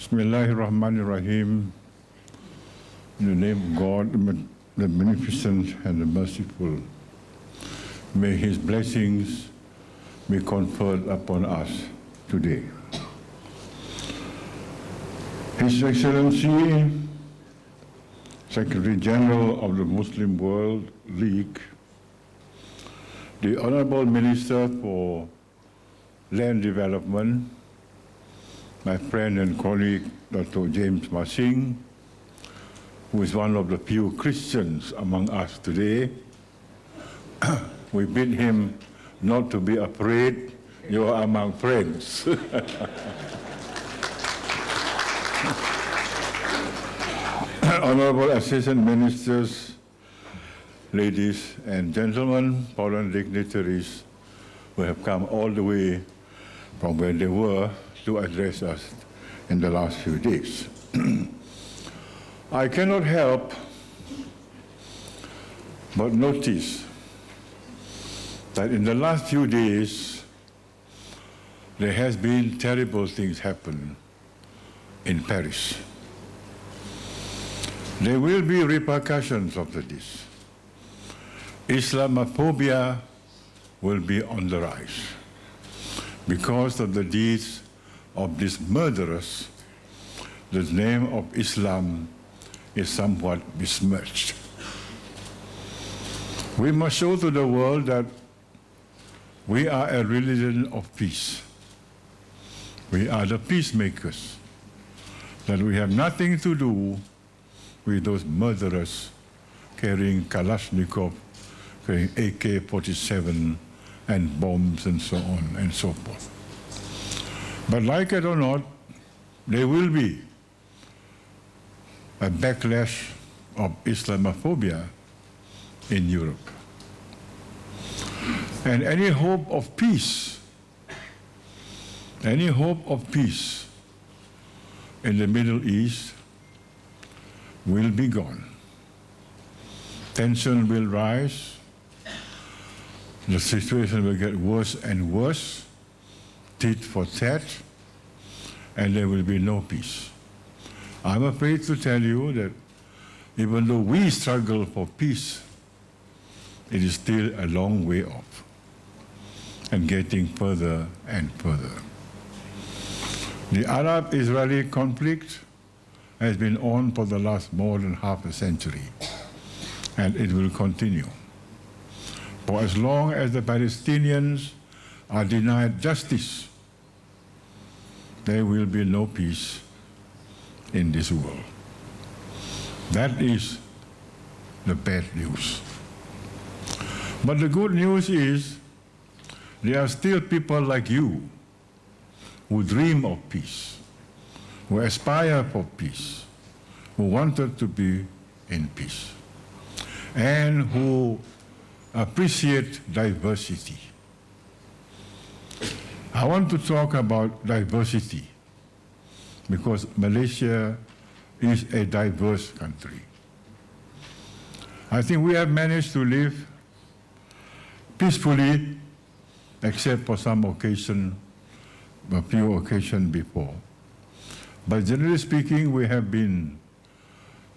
Bismillahirrahmanirrahim. In the name of God, the Beneficent and the Merciful, may His blessings be conferred upon us today. His Excellency, Secretary General of the Muslim World League, the Honorable Minister for Land Development, my friend and colleague, Dr. James Masing, who is one of the few Christians among us today. We bid him not to be afraid, you are among friends. Honorable Assistant Ministers, ladies and gentlemen, foreign dignitaries who have come all the way from where they were to address us in the last few days. I cannot help but notice that in the last few days, there has been terrible things happen in Paris. There will be repercussions of this. Islamophobia will be on the rise because of the deeds of these murderers. The name of Islam is somewhat besmirched. We must show to the world that we are a religion of peace. We are the peacemakers, that we have nothing to do with those murderers carrying Kalashnikov, carrying AK-47 and bombs and so on and so forth. But like it or not, there will be a backlash of Islamophobia in Europe. And any hope of peace in the Middle East will be gone. Tension will rise. The situation will get worse and worse, tit for tat, and there will be no peace. I'm afraid to tell you that even though we struggle for peace, it is still a long way off and getting further and further. The Arab-Israeli conflict has been on for the last more than half a century, and it will continue. For as long as the Palestinians are denied justice, there will be no peace in this world. That is the bad news. But the good news is there are still people like you who dream of peace, who aspire for peace, who wanted to be in peace, and who appreciate diversity. I want to talk about diversity because Malaysia is a diverse country. I think we have managed to live peacefully, except for some occasion, a few occasions before. But generally speaking, we have been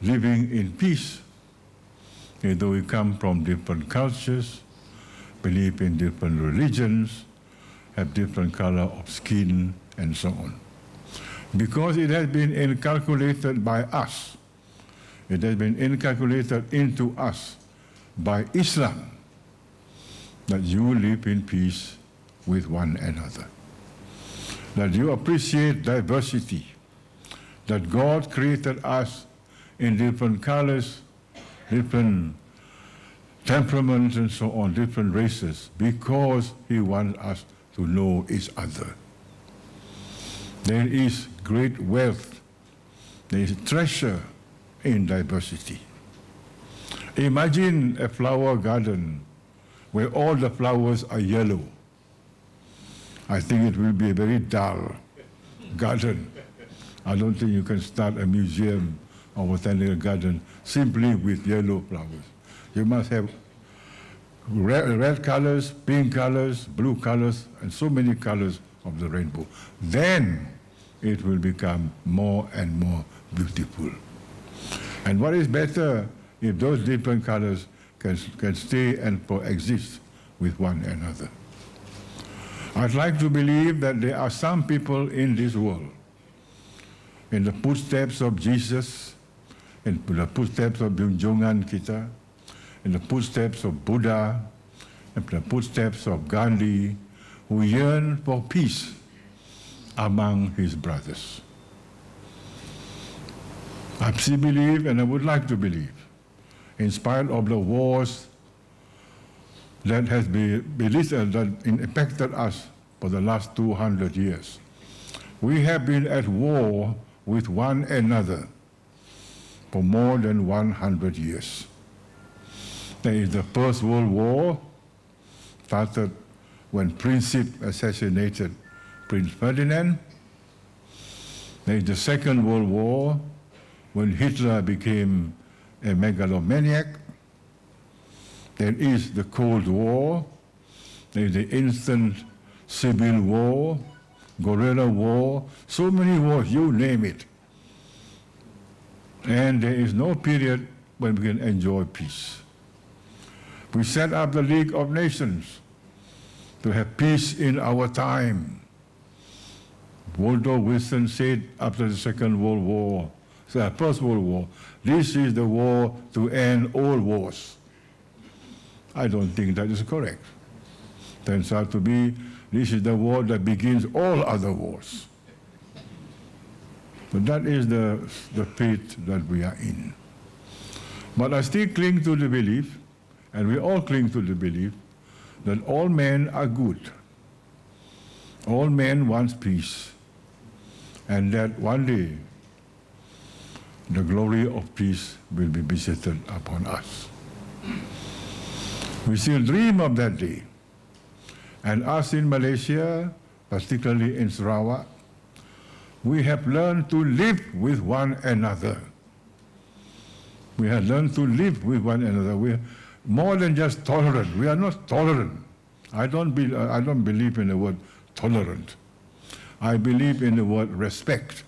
living in peace. Though we come from different cultures, believe in different religions, have different color of skin, and so on. Because it has been inculcated by us, it has been inculcated into us by Islam, that you live in peace with one another, that you appreciate diversity, that God created us in different colors, different temperaments and so on, different races, because He wants us to know each other. There is great wealth, there is treasure in diversity. Imagine a flower garden where all the flowers are yellow. I think it will be a very dull garden. I don't think you can start a museum or botanical garden simply with yellow flowers. You must have red colors, pink colors, blue colors, and so many colors of the rainbow. Then it will become more and more beautiful. And what is better if those different colors can stay and coexist with one another? I'd like to believe that there are some people in this world, in the footsteps of Jesus, in the footsteps of junjungan kita, in the footsteps of Buddha, in the footsteps of Gandhi, who yearn for peace among his brothers. I still believe, and I would like to believe, in spite of the wars that has that impacted us for the last 200 years, we have been at war with one another for more than 100 years. There is the First World War, started when Princip assassinated Prince Ferdinand. There is the Second World War, when Hitler became a megalomaniac. There is the Cold War. There is the instant civil war, guerrilla war, so many wars, you name it. And there is no period when we can enjoy peace. We set up the League of Nations to have peace in our time. Woodrow Wilson said after the Second World War, First World War, this is the war to end all wars. I don't think that is correct. Turns out to be, this is the war that begins all other wars. But that is the fate that we are in. But I still cling to the belief, and we all cling to the belief, that all men are good. All men want peace. And that one day, the glory of peace will be visited upon us. We still dream of that day. And us in Malaysia, particularly in Sarawak, we have learned to live with one another. We have learned to live with one another. We are more than just tolerant. We are not tolerant. I don't believe in the word tolerant. I believe in the word respect.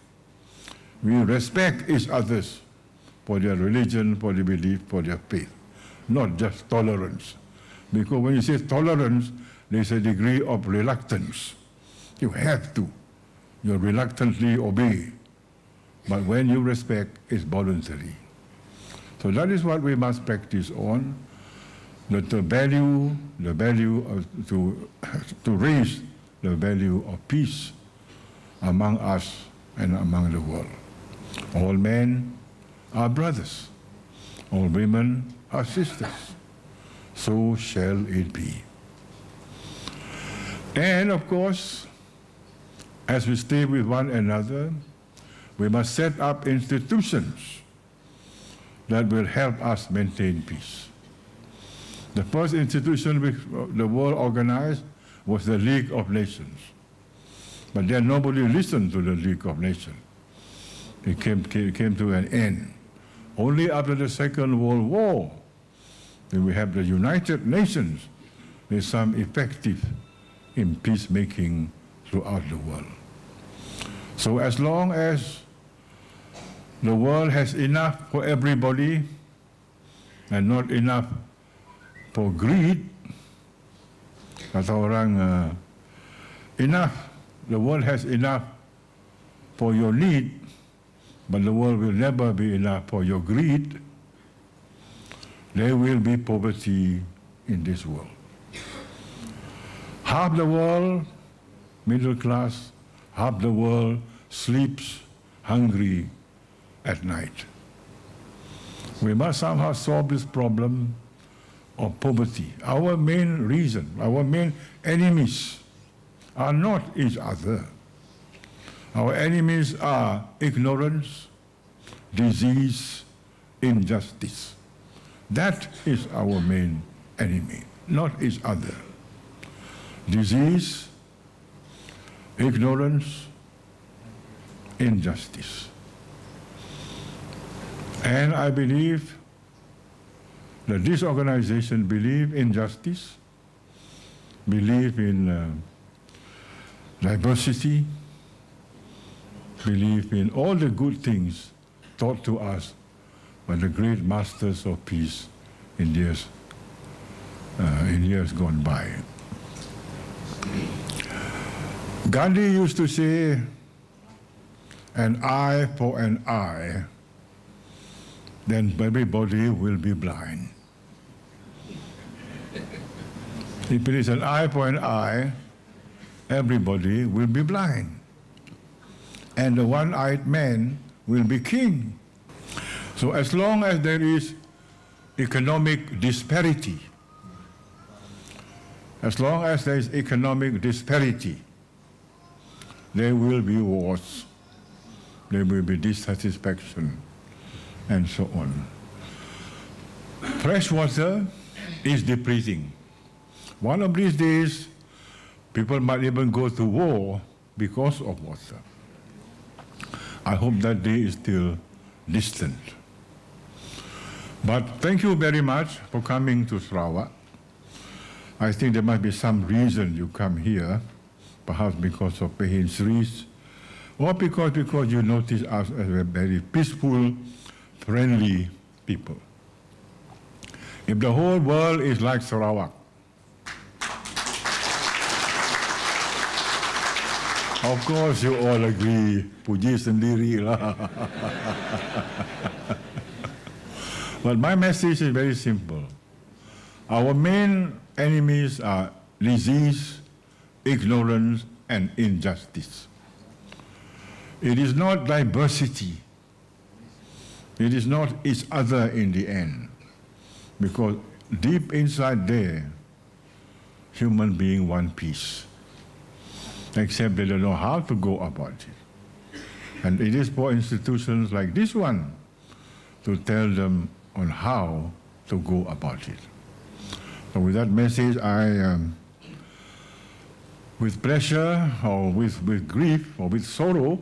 We respect each other for their religion, for their belief, for their faith, not just tolerance. Because when you say tolerance, there's a degree of reluctance. You have to. You reluctantly obey. But when you respect, it's voluntary. So that is what we must practice on, that to raise the value of peace among us and among the world. All men are brothers. All women are sisters. So shall it be. And of course, as we stay with one another, we must set up institutions that will help us maintain peace. The first institution which the world organized was the League of Nations. But then nobody listened to the League of Nations. It came to an end. Only after the Second World War did we have the United Nations with some effective in peacemaking throughout the world. So as long as the world has enough for everybody and not enough for greed, kata orang, enough, the world has enough for your need, but the world will never be enough for your greed, there will be poverty in this world. Half the world, middle class, half the world sleeps hungry at night. We must somehow solve this problem of poverty. Our main reason, our main enemies are not each other. Our enemies are ignorance, disease, injustice. That is our main enemy, not each other. Disease, ignorance, injustice. And I believe that this organization believes in justice, believes in diversity, believe in all the good things taught to us by the great masters of peace in years gone by. Gandhi used to say, an eye for an eye, then everybody will be blind. If it is an eye for an eye, everybody will be blind. And the one-eyed man will be king. So as long as there is economic disparity, as long as there is economic disparity, there will be wars, there will be dissatisfaction, and so on. Fresh water is depleting. One of these days, people might even go to war because of water. I hope that day is still distant. But thank you very much for coming to Sarawak. I think there must be some reason you come here, perhaps because of Pehin Sri's, or because you notice us as a very peaceful, friendly people. If the whole world is like Sarawak, of course you all agree, puji sendiri lah. But my message is very simple. Our main enemies are disease, ignorance, and injustice. It is not diversity. It is not each other in the end. Because deep inside there, human being one piece. Except they don't know how to go about it. And it is for institutions like this one to tell them on how to go about it. So with that message, I, with pleasure or with grief or with sorrow,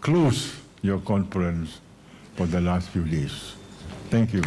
close your conference for the last few days. Thank you.